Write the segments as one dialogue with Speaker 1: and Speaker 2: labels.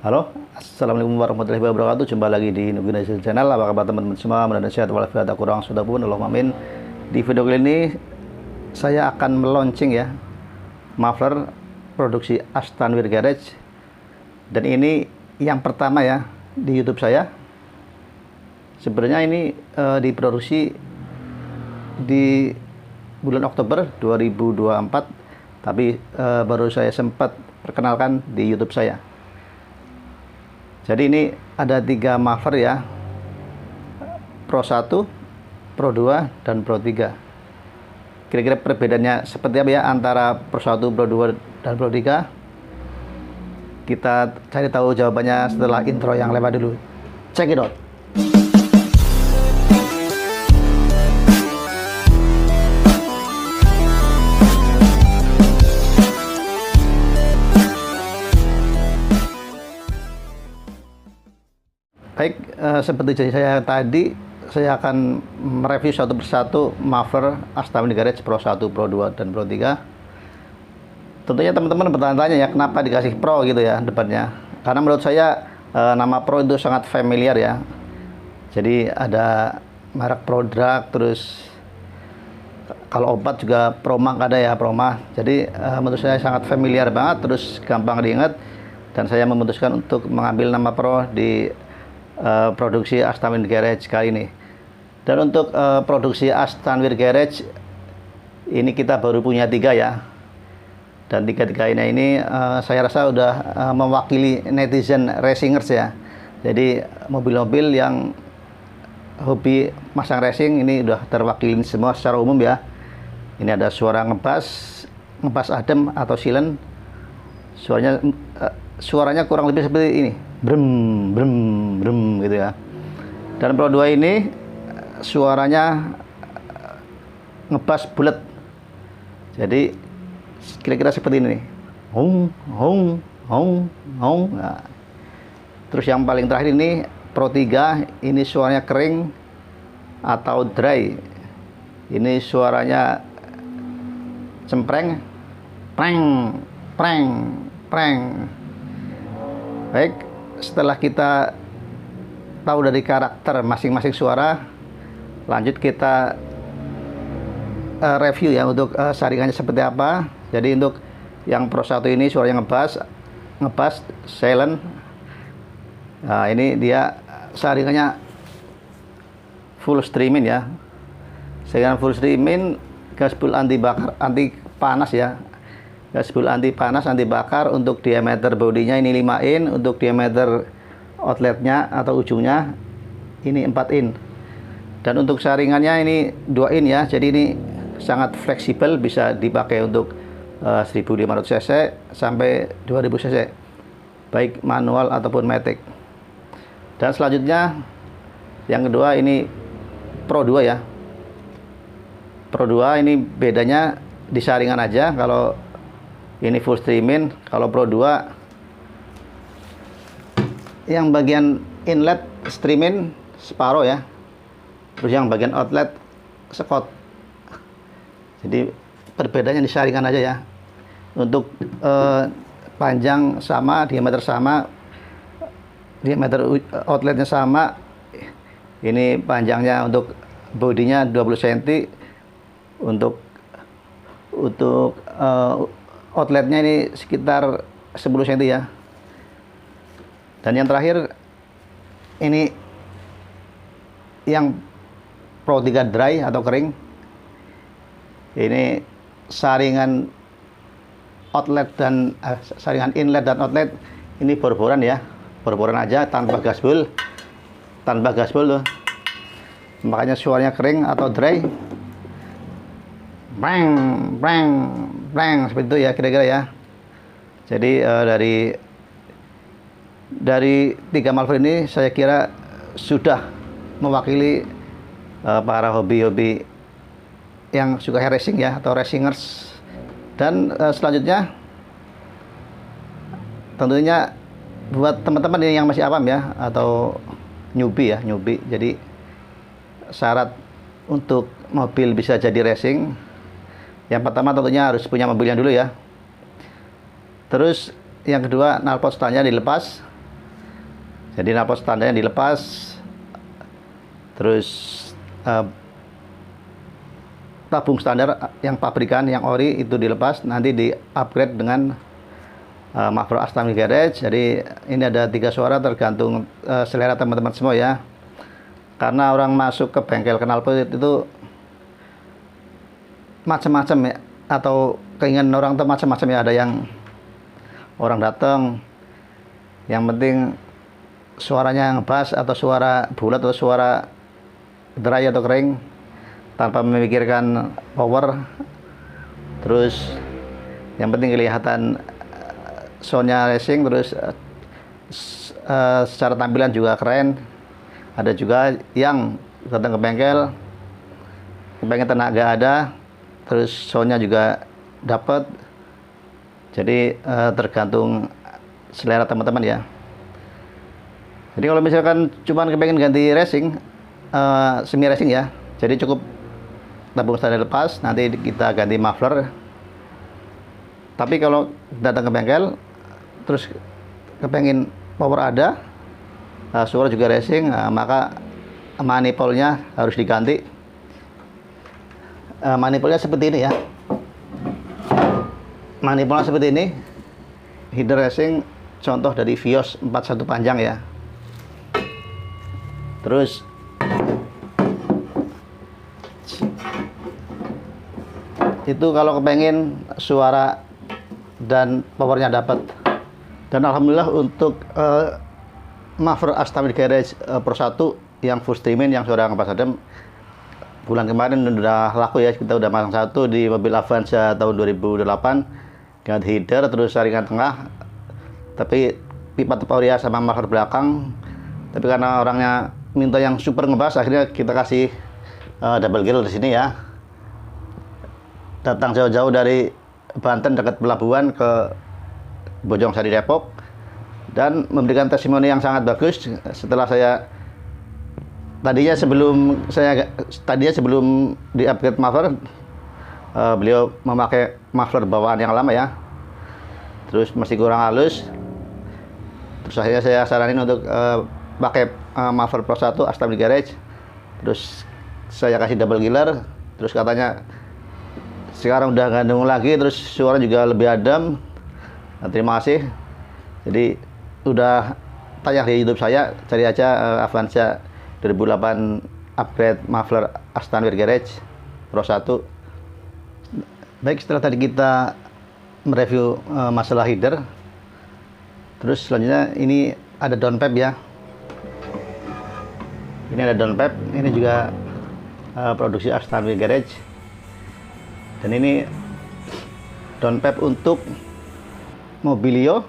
Speaker 1: Halo, assalamualaikum warahmatullahi wabarakatuh. Jumpa lagi di Nugi Channel. Apa kabar teman-teman semua? Mudah-mudahan sehat walafiat, tak kurang sudah pun. Allahumma amin. Di video kali ini saya akan meluncing ya muffler produksi Astanwir Garage. Dan ini yang pertama ya di YouTube saya. Sebenarnya ini diproduksi di bulan Oktober 2024, tapi baru saya sempat perkenalkan di YouTube saya. Jadi ini ada 3 muffler ya, Pro 1, Pro 2, dan Pro 3. Kira-kira perbedaannya seperti apa ya antara Pro 1, Pro 2, dan Pro 3? Kita cari tahu jawabannya setelah intro yang lewat dulu. Check it out. Baik, seperti janji saya tadi, saya akan mereview satu persatu muffler Astanwir Garage Pro 1, Pro 2, dan Pro 3. Tentunya teman-teman bertanya-tanya ya, kenapa dikasih Pro gitu ya depannya. Karena menurut saya nama Pro itu sangat familiar ya. Jadi ada merek Prodrug, terus kalau obat juga Promag ada ya, Promag. Jadi menurut saya sangat familiar banget, terus gampang diingat. Dan saya memutuskan untuk mengambil nama Pro di produksi Astanwir Garage kali ini. Dan untuk produksi Astanwir Garage ini kita baru punya 3 ya, dan 3-3 ini saya rasa udah mewakili netizen racingers ya. Jadi mobil-mobil yang hobi masang racing ini udah terwakili semua secara umum ya. Ini ada suara ngebas adem atau silent. Suaranya kurang lebih seperti ini, brem brem brem gitu ya. Dan Pro 2 ini suaranya ngebas bulat. Jadi kira-kira seperti ini nih, hong hong hong hong. Nah, terus yang paling terakhir ini Pro 3, ini suaranya kering atau dry. Ini suaranya cempreng, preng preng preng. Baik, setelah kita tahu dari karakter masing-masing suara, lanjut kita review ya untuk saringannya seperti apa. Jadi untuk yang Pro 1 ini suaranya ngebas silent. Nah, ini dia saringannya full streaming ya. Saringan full streaming, gaspol anti bakar, anti panas ya. Gaspol anti panas, anti bakar. Untuk diameter bodinya ini 5 in, untuk diameter outletnya atau ujungnya ini 4 in. Dan untuk saringannya ini 2 in ya. Jadi ini sangat fleksibel, bisa dipakai untuk 1500 cc sampai 2000 cc, baik manual ataupun matic. Dan selanjutnya yang kedua ini Pro 2 ya. Pro 2 ini bedanya di saringan aja. Kalau ini full streaming, kalau Pro 2 yang bagian inlet streaming separuh ya, terus yang bagian outlet sekot. Jadi perbedaannya di saringan aja ya. Untuk panjang sama, diameter sama, diameter outletnya sama. Ini panjangnya untuk bodinya 20 cm, untuk outletnya ini sekitar 10 cm ya. Dan yang terakhir ini yang Pro 3 dry atau kering. Ini saringan outlet dan saringan inlet dan outlet ini bor-boran ya, bor-boran aja tanpa gaspol, tuh. Makanya suaranya kering atau dry. Brang brang brang seperti itu ya kira-kira ya. Jadi dari 3 muffler ini saya kira sudah mewakili para hobi-hobi yang suka racing ya, atau racingers. Dan selanjutnya tentunya buat teman-teman yang masih awam ya, atau newbie ya, newbie. Jadi syarat untuk mobil bisa jadi racing, yang pertama tentunya harus punya mobilnya dulu ya. Terus yang kedua, knalpot stangnya dilepas. Jadi knalpot standarnya dilepas, terus tabung standar yang pabrikan, yang ori itu dilepas, nanti di upgrade dengan muffler Astami Garage. Jadi ini ada 3 suara tergantung selera teman-teman semua ya. Karena orang masuk ke bengkel knalpot itu macam-macam ya, atau keinginan orang tuh macam-macam ya. Ada yang orang datang yang penting suaranya ngebas, atau suara bulat, atau suara dry atau kering tanpa memikirkan power. Terus yang penting kelihatan soundnya racing, terus secara tampilan juga keren. Ada juga yang datang ke bengkel kepengen tenaga ada, terus soundnya juga dapat. Jadi tergantung selera teman-teman ya. Jadi kalau misalkan cuman kepengen ganti racing, semi racing ya, jadi cukup tabung standar lepas, nanti kita ganti muffler. Tapi kalau datang ke bengkel terus kepengen power ada, suara juga racing, maka manifoldnya harus diganti. Manifoldnya seperti ini ya, manifoldnya seperti ini, header racing contoh dari Vios 41 panjang ya. Terus itu kalau kepengen suara dan powernya dapat. Dan alhamdulillah untuk muffler Astami Garage Pro 1 yang full streaming, yang suara ngepas adem, bulan kemarin udah laku ya. Kita udah masang satu di mobil Avanza tahun 2008, ganti header, terus saringan tengah, tapi pipa Tepauria sama muffler belakang. Tapi karena orangnya minta yang super ngebas, akhirnya kita kasih double gill di sini ya. Datang jauh-jauh dari Banten dekat pelabuhan ke Bojongsari Depok, dan memberikan testimoni yang sangat bagus. Setelah saya tadinya sebelum di upgrade muffler, beliau memakai muffler bawaan yang lama ya, terus masih kurang halus. Terus akhirnya saya saranin untuk pakai muffler Pro 1 Astami Garage. Terus saya kasih double giller, terus katanya sekarang udah nggak dengung lagi, terus suara juga lebih adem. Nah, terima kasih. Jadi udah tayang di YouTube saya, cari aja Avanza 2008 upgrade muffler Astami Garage Pro 1. Baik, setelah tadi kita mereview masalah header, terus selanjutnya ini ada downpipe ya. Ini ada downpipe, ini juga produksi Astami Garage. Dan ini downpipe untuk Mobilio,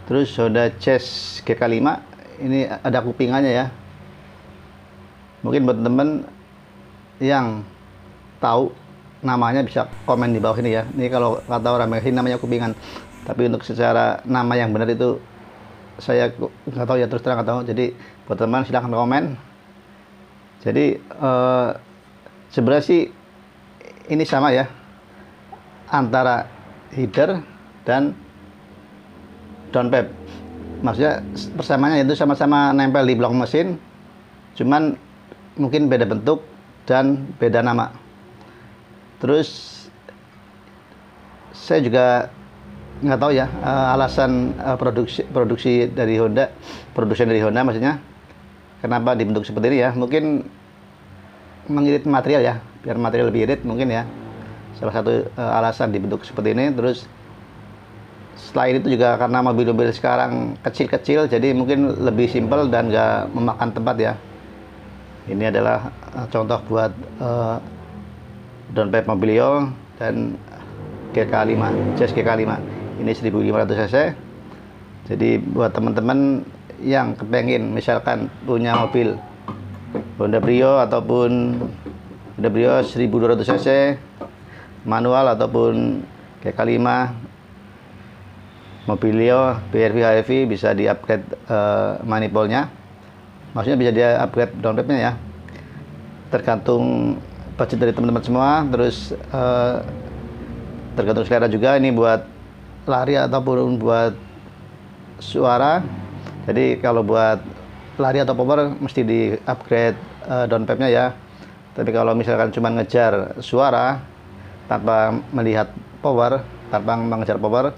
Speaker 1: terus Honda Jazz GK5. Ini ada kupingannya ya. Mungkin buat teman yang tahu namanya bisa komen di bawah ini ya. Ini kalau kata orang Meksiko namanya kupingan, tapi untuk secara nama yang benar itu saya nggak tahu ya, terus terang nggak tahu. Jadi buat teman silahkan komen. Jadi sebenarnya sih ini sama ya, antara header dan downpipe. Maksudnya persamaannya itu sama-sama nempel di blok mesin, cuman mungkin beda bentuk dan beda nama. Terus saya juga nggak tahu ya alasan produksi dari Honda, produsen dari Honda maksudnya, kenapa dibentuk seperti ini ya. Mungkin mengirit material ya, biar material lebih irit mungkin ya, salah satu alasan dibentuk seperti ini. Terus selain itu juga karena mobil-mobil sekarang kecil-kecil, jadi mungkin lebih simpel dan nggak memakan tempat ya. Ini adalah contoh buat downpipe Mobilio dan GK5, Jazz GK5. Ini 1500 cc. Jadi buat teman-teman yang kepengen misalkan punya mobil Honda Brio ataupun Honda Brio 1200 cc manual ataupun GK5 Mobilio BRV HRV, bisa di upgrade manifoldnya. Maksudnya bisa dia upgrade downpipe-nya ya. Tergantung budget dari teman-teman semua. Terus tergantung selera juga, ini buat lari ataupun buat suara. Jadi kalau buat lari atau power mesti di upgrade downpipe-nya ya. Tapi kalau misalkan cuma ngejar suara tanpa melihat power, tanpa mengejar power,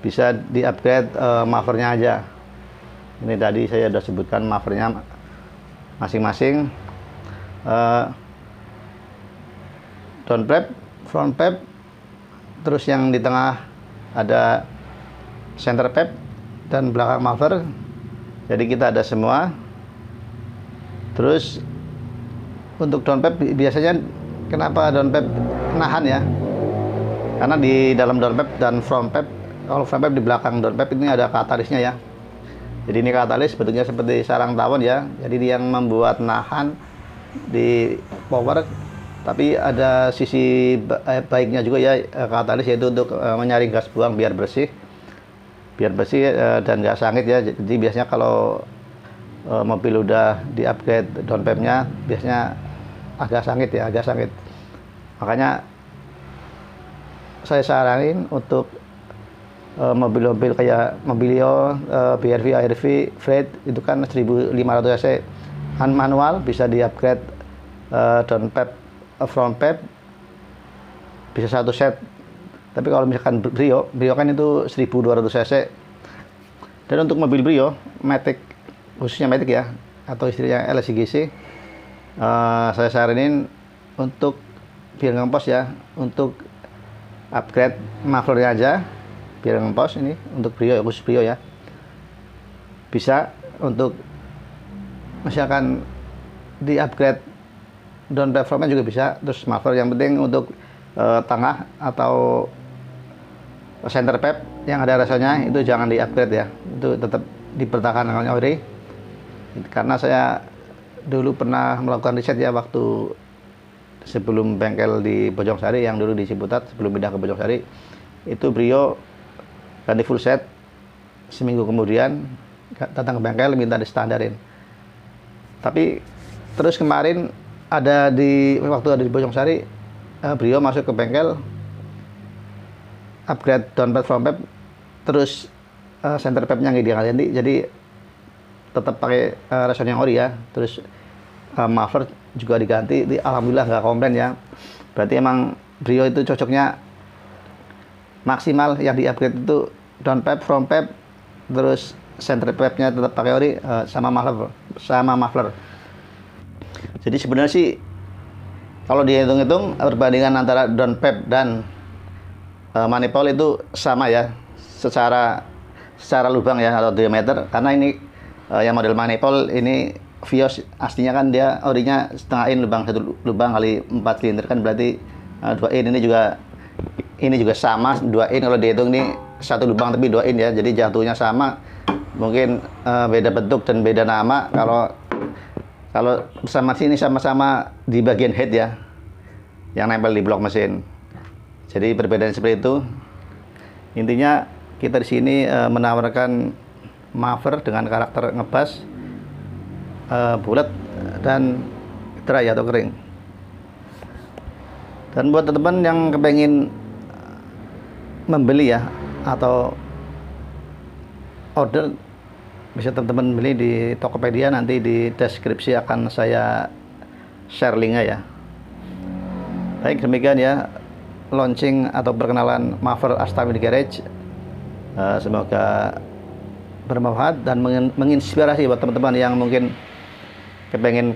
Speaker 1: bisa di upgrade mufflernya aja. Ini tadi saya sudah sebutkan mufflernya masing-masing. Downpipe, front pipe, terus yang di tengah ada center pipe dan belakang muffler. Jadi kita ada semua. Terus untuk downpipe biasanya kenapa downpipe nahan ya? Karena di dalam downpipe dan front pipe, kalau front pipe di belakang downpipe ini ada katalisnya ya. Jadi ini katalis bentuknya seperti sarang tawon ya. Jadi dia yang membuat nahan di power. Tapi ada sisi baiknya juga ya katalis, yaitu untuk menyaring gas buang biar bersih dan nggak sangit ya. Jadi biasanya kalau mobil udah di upgrade downpipe-nya biasanya agak sangit. Makanya saya saranin untuk mobil-mobil kayak Mobilio, BRV, ARV, Freight itu kan 1500 cc manual, bisa di upgrade downpipe, front pipe bisa satu set. Tapi kalau misalkan Brio kan itu 1200 cc. Dan untuk mobil Brio Matic, khususnya Matic ya, atau istilahnya LSGC, saya saranin untuk biar ngempos ya, untuk upgrade mufflernya aja biar ngempos. Ini untuk Brio, khusus Brio ya. Bisa untuk misalkan di upgrade downpipe frontnya juga bisa, terus muffler. Yang penting untuk tengah atau center pipe yang ada rasanya itu jangan di upgrade ya, itu tetap dipertahankan dengan ori. Karena saya dulu pernah melakukan riset ya, waktu sebelum bengkel di Bojongsari yang dulu di Ciputat, sebelum pindah ke Bojongsari, itu Brio ganti full set. Seminggu kemudian datang ke bengkel minta distandarin. Tapi terus kemarin waktu ada di Bojongsari, Brio masuk ke bengkel, upgrade downpipe, front pipe, terus center pipe-nya nggak diganti, jadi tetap pakai resonnya yang ori ya. Terus muffler juga diganti, alhamdulillah nggak komplain ya. Berarti emang Brio itu cocoknya maksimal yang di upgrade itu downpipe, front pipe, terus center pipe-nya tetap pakai ori, sama muffler. Jadi sebenarnya sih kalau dihitung-hitung perbandingan antara downpipe dan manifold itu sama ya, secara lubang ya atau diameter. Karena ini yang model manifold ini Vios aslinya kan dia orinya setengah in, satu lubang kali 4 silinder kan berarti 2 in. Ini juga sama 2 in, kalau dihitung ini satu lubang tapi 2 in ya. Jadi jatuhnya sama, mungkin beda bentuk dan beda nama. Kalau bersama sini sama-sama di bagian head ya, yang nempel di blok mesin. Jadi perbedaan seperti itu. Intinya kita di sini menawarkan muffler dengan karakter ngebas, bulat dan dry atau kering. Dan buat teman-teman yang kepengen membeli ya atau order, bisa teman-teman beli di Tokopedia. Nanti di deskripsi akan saya share linknya ya. Baik, demikian ya launching atau perkenalan muffler Astami Garage. Semoga bermanfaat dan menginspirasi buat teman-teman yang mungkin kepengen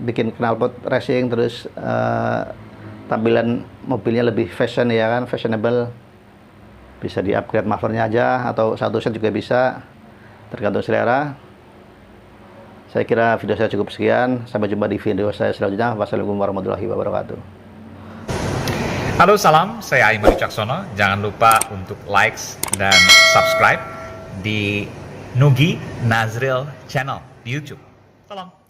Speaker 1: bikin knalpot racing, terus tampilan mobilnya lebih fashion ya kan, fashionable. Bisa di upgrade mufflernya aja atau satu set juga bisa, tergantung selera. Saya kira video saya cukup sekian. Sampai jumpa di video saya selanjutnya. Wassalamualaikum warahmatullahi wabarakatuh.
Speaker 2: Halo, salam. Saya Aiman Wicaksono. Jangan lupa untuk likes dan subscribe di Nugi Nazril Channel di YouTube. Salam.